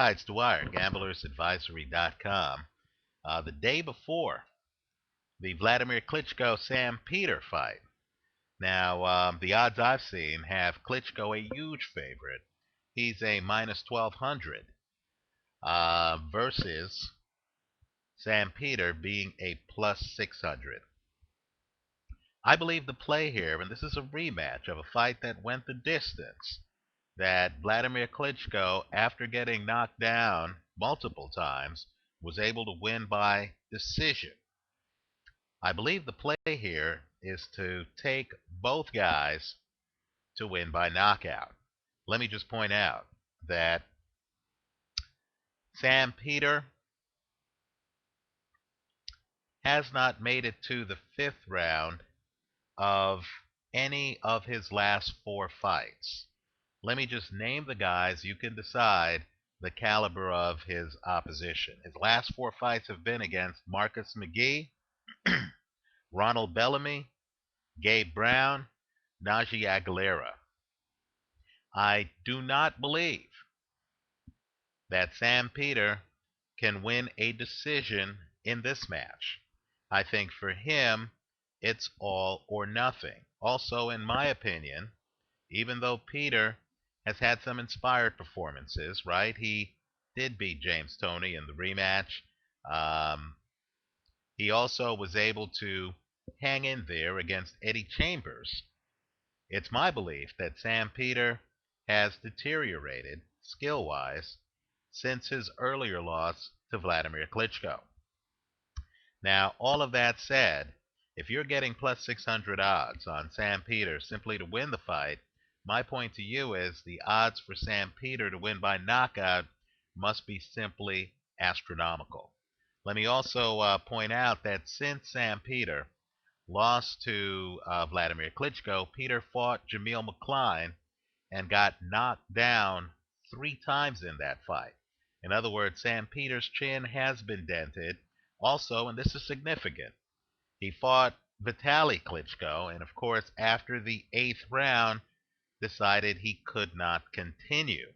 Hi, it's Dwyer, gamblersadvisory.com. The day before the Wladimir Klitschko Sam Peter fight. Now, the odds I've seen have Klitschko a huge favorite. He's a minus 1200 versus Sam Peter being a plus 600. I believe the play here, and this is a rematch of a fight that went the distance, that Wladimir Klitschko, after getting knocked down multiple times, was able to win by decision. I believe the play here is to take both guys to win by knockout. Let me just point out that Sam Peter has not made it to the fifth round of any of his last four fights. Let me just name the guys. You can decide the caliber of his opposition. His last four fights have been against Marcus McGee, Ronald Bellamy, Gabe Brown, Najee Aguilera. I do not believe that Sam Peter can win a decision in this match. I think for him, it's all or nothing. Also, in my opinion, even though Peter has had some inspired performances, right? He did beat James Toney in the rematch. Um, he also was able to hang in there against Eddie Chambers. It's my belief that Sam Peter has deteriorated skill-wise since his earlier loss to Wladimir Klitschko. Now, all of that said, if you're getting plus 600 odds on Sam Peter simply to win the fight, my point to you is the odds for Sam Peter to win by knockout must be simply astronomical. Let me also point out that since Sam Peter lost to Wladimir Klitschko, Peter fought Jamil McCline and got knocked down three times in that fight. In other words, Sam Peter's chin has been dented. Also, and this is significant, he fought Vitaly Klitschko, and of course, after the eighth round, decided he could not continue.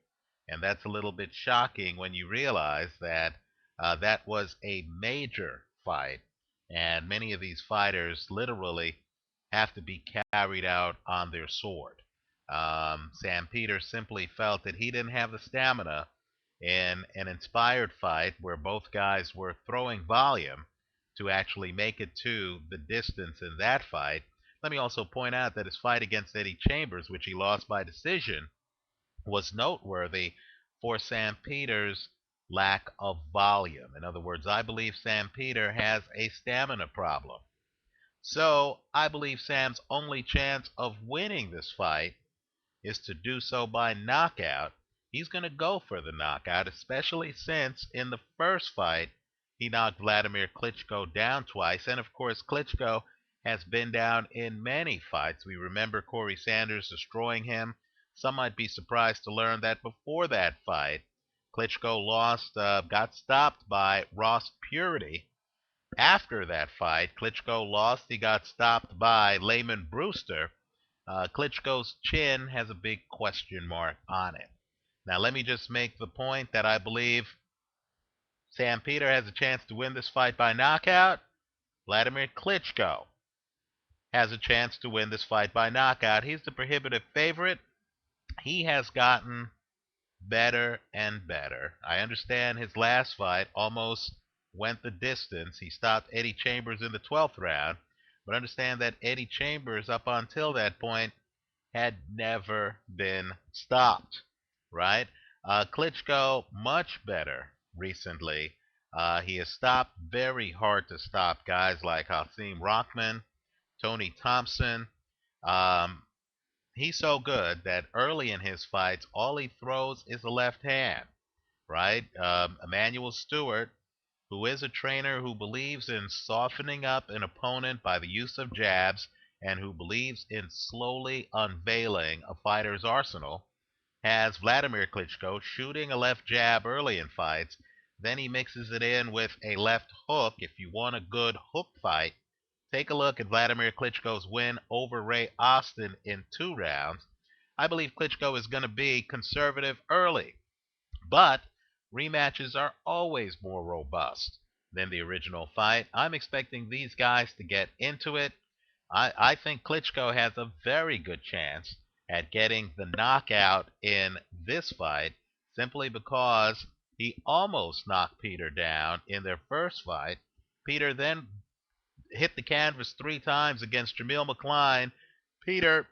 And that's a little bit shocking when you realize that that was a major fight, and many of these fighters literally have to be carried out on their sword. Sam Peter simply felt that he didn't have the stamina in an inspired fight where both guys were throwing volume to actually make it to the distance in that fight. Let me also point out that his fight against Eddie Chambers, which he lost by decision, was noteworthy for Sam Peter's lack of volume. In other words, I believe Sam Peter has a stamina problem. So I believe Sam's only chance of winning this fight is to do so by knockout. He's going to go for the knockout, especially since in the first fight he knocked Wladimir Klitschko down twice. And of course, Klitschko has been down in many fights. We remember Corey Sanders destroying him. Some might be surprised to learn that before that fight, Klitschko got stopped by Ross Purity. After that fight, Klitschko lost. He got stopped by Layman Brewster. Klitschko's chin has a big question mark on it. Now, let me just make the point that I believe Sam Peter has a chance to win this fight by knockout. Wladimir Klitschko has a chance to win this fight by knockout. He's the prohibitive favorite. He has gotten better and better. I understand his last fight almost went the distance. He stopped Eddie Chambers in the 12th round. But understand that Eddie Chambers, up until that point, had never been stopped, right? Klitschko, much better recently. He has stopped very hard to stop guys like Hasim Rahman, Tony Thompson. Um, he's so good that early in his fights, all he throws is a left hand, right? Emmanuel Stewart, who is a trainer who believes in softening up an opponent by the use of jabs and who believes in slowly unveiling a fighter's arsenal, has Wladimir Klitschko shooting a left jab early in fights. Then he mixes it in with a left hook. If you want a good hook fight, take a look at Wladimir Klitschko's win over Ray Austin in 2 rounds. I believe Klitschko is going to be conservative early, but rematches are always more robust than the original fight. I'm expecting these guys to get into it. I think Klitschko has a very good chance at getting the knockout in this fight simply because he almost knocked Peter down in their first fight. Peter then hit the canvas 3 times against Jamil McCline. Peter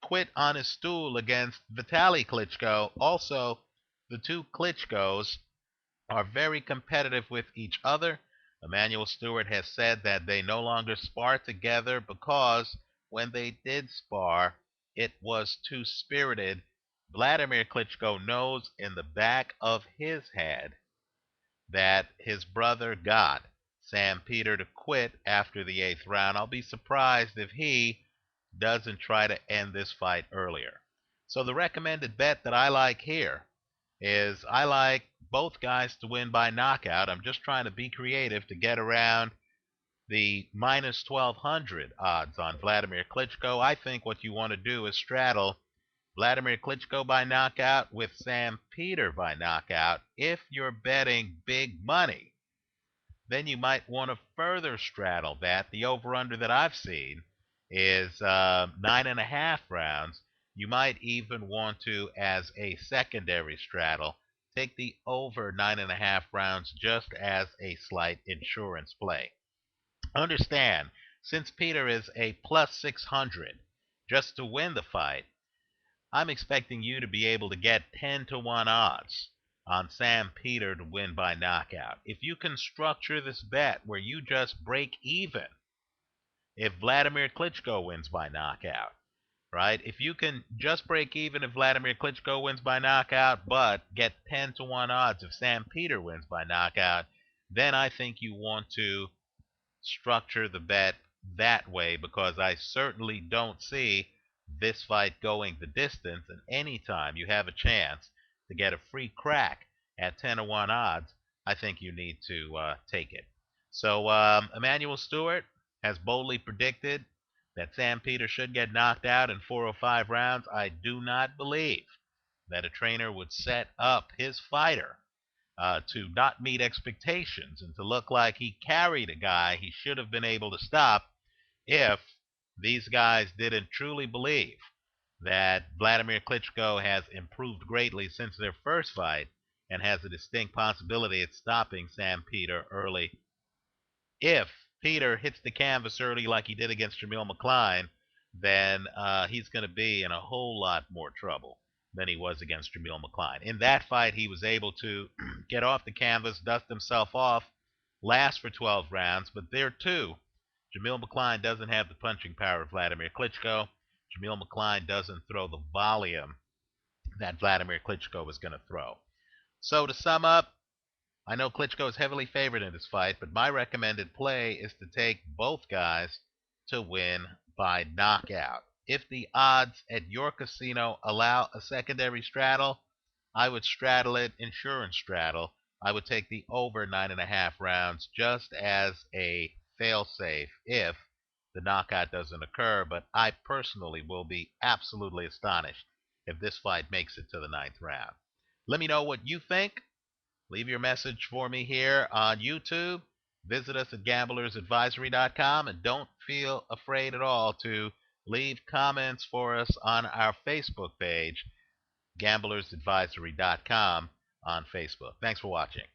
quit on his stool against Vitaly Klitschko. Also, the two Klitschkos are very competitive with each other. Emanuel Stewart has said that they no longer spar together because when they did spar, it was too spirited. Vladimir Klitschko knows in the back of his head that his brother got Sam Peter to quit after the 8th round. I'll be surprised if he doesn't try to end this fight earlier. So the recommended bet that I like here is I like both guys to win by knockout. I'm just trying to be creative to get around the minus 1200 odds on Vladimir Klitschko. I think what you want to do is straddle Vladimir Klitschko by knockout with Sam Peter by knockout. If you're betting big money, then you might want to further straddle that. The over-under that I've seen is 9.5 rounds. You might even want to, as a secondary straddle, take the over 9.5 rounds just as a slight insurance play. Understand, since Peter is a plus 600 just to win the fight, I'm expecting you to be able to get 10-1 odds on Sam Peter to win by knockout. If you can structure this bet where you just break even if Vladimir Klitschko wins by knockout, right? If you can just break even if Vladimir Klitschko wins by knockout, but get 10-1 odds if Sam Peter wins by knockout, then I think you want to structure the bet that way, because I certainly don't see this fight going the distance. And anytime you have a chance to get a free crack at 10-1 odds, I think you need to take it. So Emanuel Stewart has boldly predicted that Sam Peter should get knocked out in 4 or 5 rounds. I do not believe that a trainer would set up his fighter to not meet expectations and to look like he carried a guy he should have been able to stop if these guys didn't truly believe that Vladimir Klitschko has improved greatly since their first fight and has a distinct possibility at stopping Sam Peter early. If Peter hits the canvas early like he did against Jamil McCline, then he's going to be in a whole lot more trouble than he was against Jamil McCline. In that fight, he was able to get off the canvas, dust himself off, last for 12 rounds, but there too, Jamil McCline doesn't have the punching power of Vladimir Klitschko. Jamil McCline doesn't throw the volume that Vladimir Klitschko is going to throw. So to sum up, I know Klitschko is heavily favored in this fight, but my recommended play is to take both guys to win by knockout. If the odds at your casino allow a secondary straddle, I would straddle it, insurance straddle. I would take the over 9.5 rounds just as a fail-safe if the knockout doesn't occur, but I personally will be absolutely astonished if this fight makes it to the 9th round. Let me know what you think. Leave your message for me here on YouTube. Visit us at gamblersadvisory.com, and don't feel afraid at all to leave comments for us on our Facebook page, gamblersadvisory.com on Facebook. Thanks for watching.